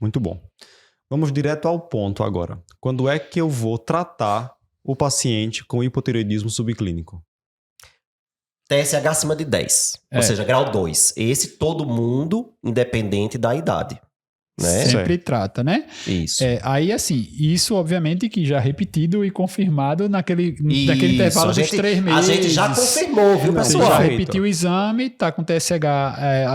Muito bom. Vamos direto ao ponto agora. Quando é que eu vou tratar o paciente com hipotireoidismo subclínico? TSH acima de 10, ou seja, grau 2. Esse todo mundo, independente da idade. Né? Sempre trata, né? Isso. Aí, assim, isso obviamente que já repetido e confirmado naquele intervalo dos 3 meses. A gente já confirmou, viu, pessoal? Você já repetiu o exame, tá com TSH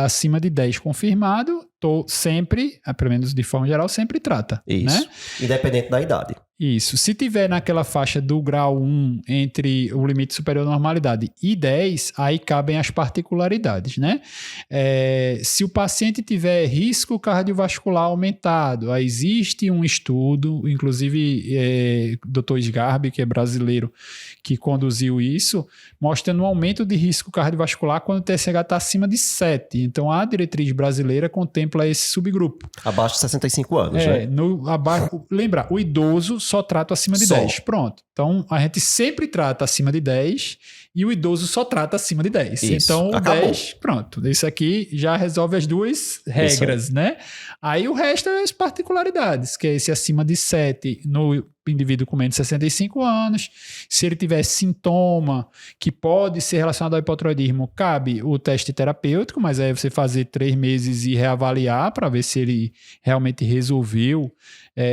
acima de 10 confirmado, sempre, pelo menos de forma geral, sempre trata. Isso, né? Independente da idade. Isso. Se tiver naquela faixa do grau 1 entre o limite superior à normalidade e 10, aí cabem as particularidades, né? Se o paciente tiver risco cardiovascular aumentado, aí existe um estudo, inclusive Dr. Sgarbi, que é brasileiro, que conduziu isso, mostrando um aumento de risco cardiovascular quando o TSH está acima de 7. Então, a diretriz brasileira contempla esse subgrupo. Abaixo de 65 anos, né? Lembra, o idoso só trata acima de 10. Pronto. Então, a gente sempre trata acima de 10 e o idoso só trata acima de 10. Isso. Então, o Acabou. 10, pronto. Isso aqui já resolve as duas regras, né? Aí o resto é as particularidades, que é esse acima de 7 no indivíduo com menos de 65 anos. Se ele tiver sintoma que pode ser relacionado ao hipotireoidismo, cabe o teste terapêutico, mas aí você fazer 3 meses e reavaliar para ver se ele realmente resolveu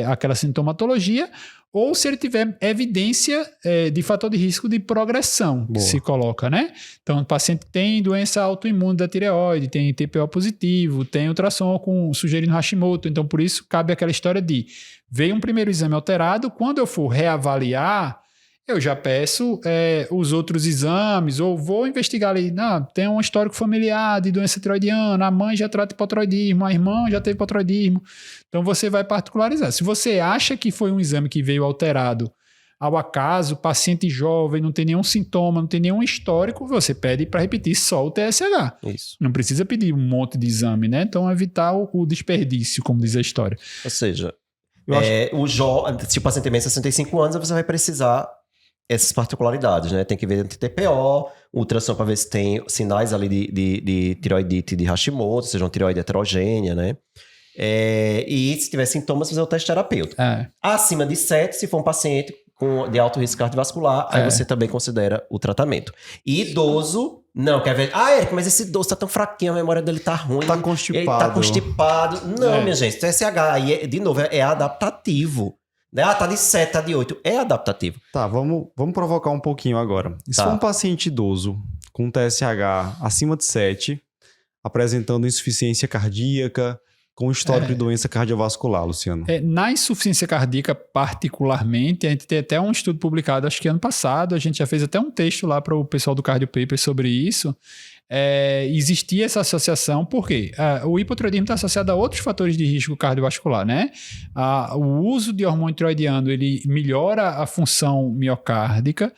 aquela sintomatologia, ou se ele tiver evidência de fator de risco de progressão, que se coloca, né? Então, o paciente tem doença autoimune da tireoide, tem TPO positivo, tem ultrassom sugerindo Hashimoto, então por isso cabe aquela história de veio um primeiro exame alterado, quando eu for reavaliar, eu já peço os outros exames, ou vou investigar ali, tem um histórico familiar de doença tiroidiana, a mãe já trata hipotireoidismo, a irmã já teve hipotireoidismo. Então você vai particularizar. Se você acha que foi um exame que veio alterado ao acaso, paciente jovem, não tem nenhum sintoma, não tem nenhum histórico, você pede para repetir só o TSH. Isso. Não precisa pedir um monte de exame, né? Então evitar o desperdício, como diz a história. Ou seja, se o paciente tem menos de 65 anos, você vai precisar essas particularidades, né? Tem que ver TPO, ultrassom para ver se tem sinais ali de tiroidite de Hashimoto, ou seja, uma tiroide heterogênea, né? E se tiver sintomas, fazer o teste terapêutico. Acima de 7, se for um paciente de alto risco cardiovascular, aí você também considera o tratamento. E idoso, não, quer ver? Érico, mas esse idoso tá tão fraquinho, a memória dele tá ruim. Tá constipado. Ele tá constipado. Não, minha gente, TSH aí, de novo, é adaptativo. Tá de 7, tá de 8. É adaptativo. Tá, vamos provocar um pouquinho agora. Se for um paciente idoso com TSH acima de 7, apresentando insuficiência cardíaca, com histórico de doença cardiovascular, Luciano. Na insuficiência cardíaca, particularmente, a gente tem até um estudo publicado, acho que ano passado, a gente já fez até um texto lá para o pessoal do Cardio Paper sobre isso. Existia essa associação, por quê? O hipotireoidismo está associado a outros fatores de risco cardiovascular, né? O uso de hormônio tiroidiano, ele melhora a função miocárdica,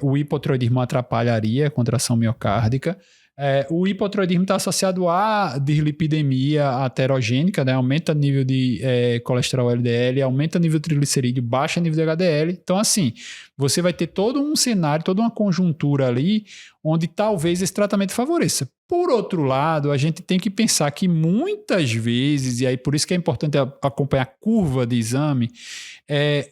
o hipotireoidismo atrapalharia a contração miocárdica. O hipotireoidismo está associado à dislipidemia aterogênica, né? Aumenta o nível de colesterol LDL, aumenta o nível de triglicerídeo, baixa o nível de HDL. Então, assim, você vai ter todo um cenário, toda uma conjuntura ali, onde talvez esse tratamento favoreça. Por outro lado, a gente tem que pensar que muitas vezes, e aí por isso que é importante acompanhar a curva de exame,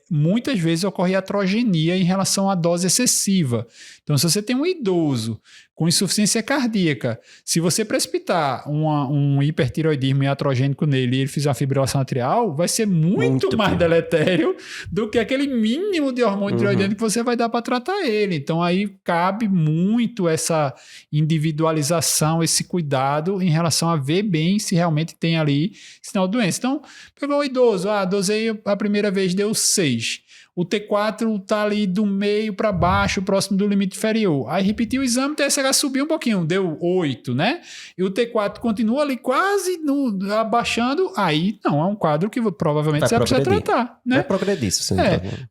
muitas vezes ocorre atrogenia em relação à dose excessiva. Então, se você tem um idoso com insuficiência cardíaca, se você precipitar um hipertiroidismo iatrogênico nele e ele fizer uma fibrilação atrial, vai ser muito mais deletério do que aquele mínimo de hormônio tiroidiano que você vai dar para tratar ele. Então, aí cabe muito essa individualização, esse cuidado em relação a ver bem se realmente tem ali sinal de doença. Então, pegou o idoso, dosei a primeira vez, deu 6. O T4 está ali do meio para baixo, próximo do limite inferior. Aí repetiu o exame, o TSH subiu um pouquinho, deu 8, né? E o T4 continua ali quase abaixando. Aí não, é um quadro que provavelmente você vai precisar tratar, né? Vai progredir, sim.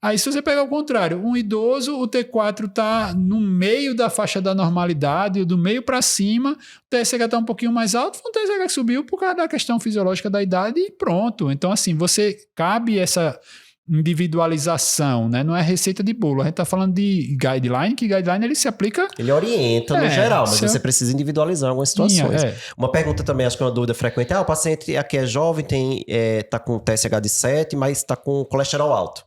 Aí se você pegar o contrário, um idoso, o T4 está no meio da faixa da normalidade, do meio para cima, o TSH está um pouquinho mais alto, foi um TSH que subiu por causa da questão fisiológica da idade e pronto. Então, assim, cabe essa individualização, né? Não é receita de bolo. A gente está falando de guideline, que guideline ele se aplica... Ele orienta no geral, mas você precisa individualizar algumas situações. Uma pergunta também, acho que é uma dúvida frequente. O paciente aqui é jovem, tá com TSH de 7, mas está com colesterol alto.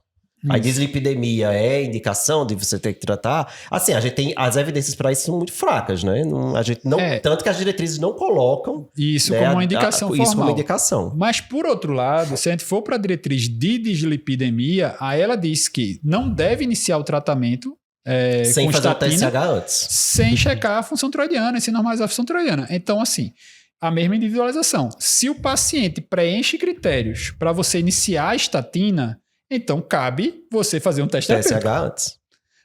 A dislipidemia é indicação de você ter que tratar? Assim, a gente tem... As evidências para isso são muito fracas, né? A gente não, tanto que as diretrizes não colocam... Isso, né, como uma indicação formal. Isso como indicação. Mas, por outro lado, se a gente for para a diretriz de dislipidemia, aí ela diz que não deve iniciar o tratamento sem com fazer estatina, o TSH antes. Sem checar a função tiroidiana e sem normalizar a função tiroidiana. Então, assim... A mesma individualização. Se o paciente preenche critérios para você iniciar a estatina, então cabe você fazer um teste TSH antes.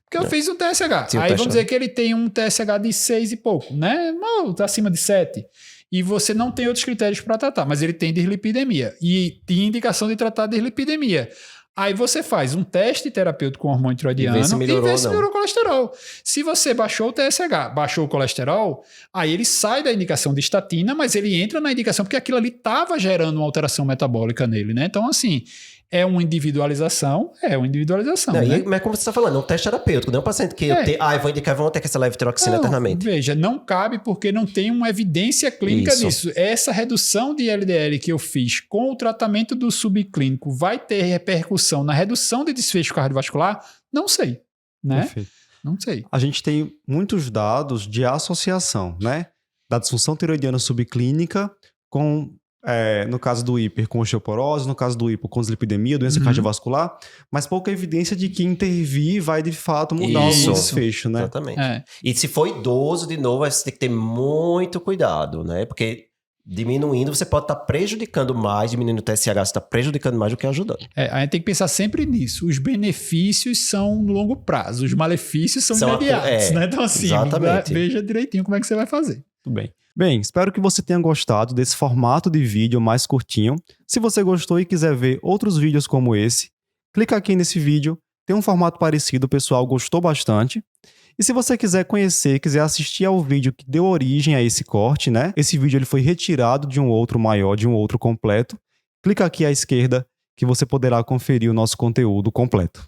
Porque eu fiz um TSH. Aí vamos dizer que ele tem um TSH de 6 e pouco, né? Acima de 7. E você não tem outros critérios para tratar, mas ele tem dislipidemia. E tinha indicação de tratar dislipidemia. Aí você faz um teste terapêutico com hormônio tiroidiano e vê se melhorou o colesterol. Se você baixou o TSH, baixou o colesterol, aí ele sai da indicação de estatina, mas ele entra na indicação porque aquilo ali estava gerando uma alteração metabólica nele, né? Então, assim, é uma individualização, Não, né? Mas como você está falando, é um teste terapêutico, não é um paciente que eu vou indicar, vão ter que essa levotiroxina eternamente. Veja, não cabe porque não tem uma evidência clínica disso. Essa redução de LDL que eu fiz com o tratamento do subclínico vai ter repercussão na redução de desfecho cardiovascular? Não sei, né? Perfeito. Não sei. A gente tem muitos dados de associação, né? Da disfunção tiroidiana subclínica com... no caso do hiper, com osteoporose, no caso do hipo, com dislipidemia, doença cardiovascular, mas pouca evidência de que intervir vai, de fato, mudar o desfecho, né? Exatamente. E se for idoso, de novo, você tem que ter muito cuidado, né? Porque diminuindo, você pode estar prejudicando mais, diminuindo o TSH, você está prejudicando mais do que ajudando. A gente tem que pensar sempre nisso. Os benefícios são no longo prazo, os malefícios são imediatos, né? Então, assim, veja direitinho como é que você vai fazer. Tudo bem. Bem, espero que você tenha gostado desse formato de vídeo mais curtinho. Se você gostou e quiser ver outros vídeos como esse, clica aqui nesse vídeo. Tem um formato parecido, o pessoal gostou bastante. E se você quiser conhecer, quiser assistir ao vídeo que deu origem a esse corte, né? Esse vídeo ele foi retirado de um outro maior, de um outro completo. Clica aqui à esquerda que você poderá conferir o nosso conteúdo completo.